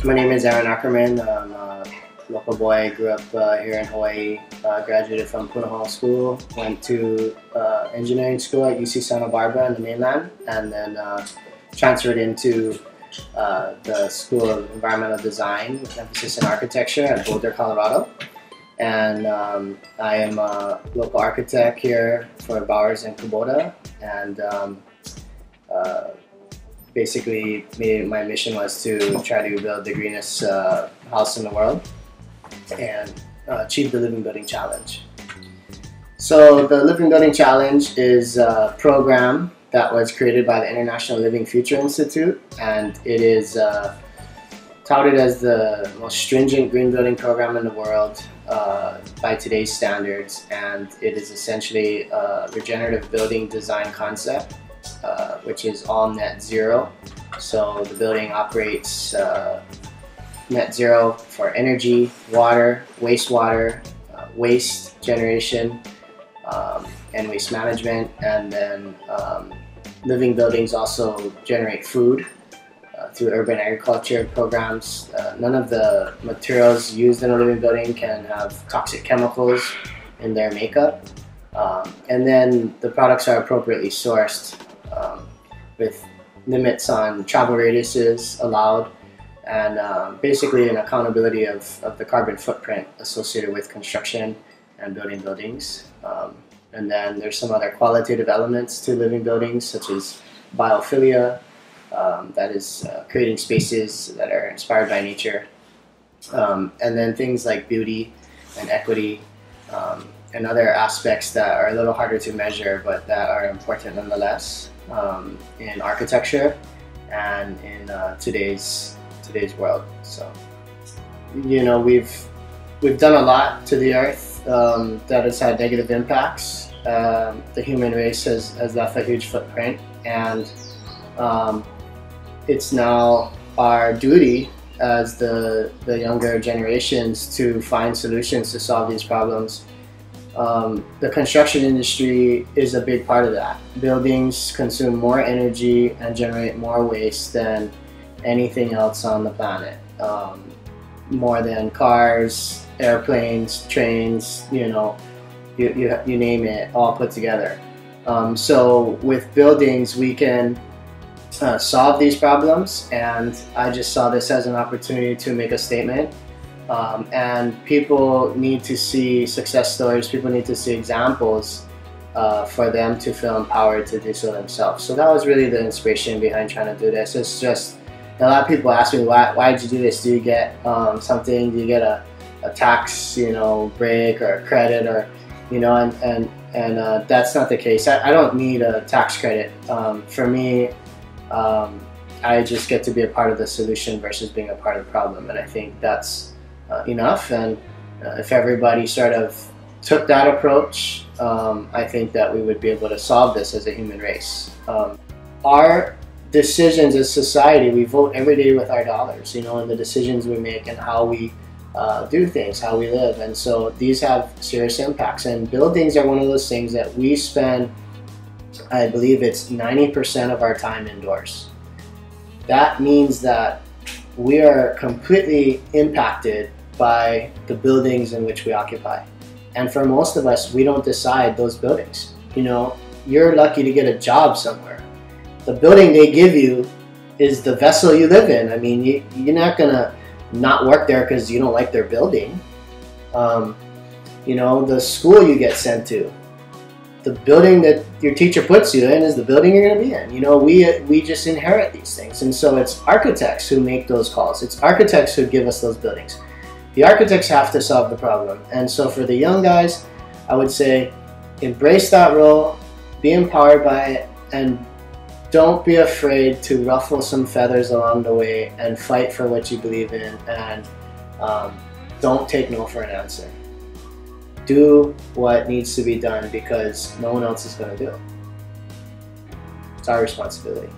My name is Ackerman. I'm a local boy. Grew up here in Hawaii. Graduated from Punahou School. Went to engineering school at UC Santa Barbara in the mainland, and then transferred into the School of Environmental Design with emphasis in architecture at Boulder, Colorado. And I am a local architect here for Bowers+Kubota, and basically my mission was to try to build the greenest house in the world and achieve the Living Building Challenge. So the Living Building Challenge is a program that was created by the International Living Future Institute, and it is touted as the most stringent green building program in the world by today's standards, and it is essentially a regenerative building design concept, which is all net zero. So the building operates net zero for energy, water, wastewater, waste generation, and waste management, and then living buildings also generate food through urban agriculture programs. None of the materials used in a living building can have toxic chemicals in their makeup. And then the products are appropriately sourced with limits on travel radiuses allowed, and basically an accountability of the carbon footprint associated with construction and building buildings. And then there's some other qualitative elements to living buildings, such as biophilia, that is creating spaces that are inspired by nature, and then things like beauty and equity, and other aspects that are a little harder to measure but that are important nonetheless in architecture and in today's world. So, you know, we've done a lot to the earth that has had negative impacts. The human race has left a huge footprint, and it's now our duty as the younger generations to find solutions to solve these problems. The construction industry is a big part of that. Buildings consume more energy and generate more waste than anything else on the planet. More than cars, airplanes, trains, you know, you name it, all put together. So with buildings, we can solve these problems, and I just saw this as an opportunity to make a statement. And people need to see success stories, people need to see examples for them to feel empowered to do so themselves. So that was really the inspiration behind trying to do this. It's just, a lot of people ask me, why did you do this? Do you get something, do you get a tax, you know, break or a credit, or, you know, and that's not the case. I don't need a tax credit. For me, I just get to be a part of the solution versus being a part of the problem, and I think that's enough. And if everybody sort of took that approach, I think that we would be able to solve this as a human race. Our decisions as society, we vote every day with our dollars, you know, and the decisions we make and how we do things, how we live, and so these have serious impacts. And buildings are one of those things that we spend, I believe it's 90% of our time indoors. That means that we are completely impacted by the buildings in which we occupy. And for most of us, we don't decide those buildings. You know, you're lucky to get a job somewhere. The building they give you is the vessel you live in. I mean, you're not gonna not work there because you don't like their building. You know, the school you get sent to, the building that your teacher puts you in is the building you're going to be in. You know, we just inherit these things. And so it's architects who make those calls. It's architects who give us those buildings. The architects have to solve the problem. And so for the young guys, I would say embrace that role, be empowered by it, and don't be afraid to ruffle some feathers along the way and fight for what you believe in, and don't take no for an answer. Do what needs to be done because no one else is going to do it. It's our responsibility.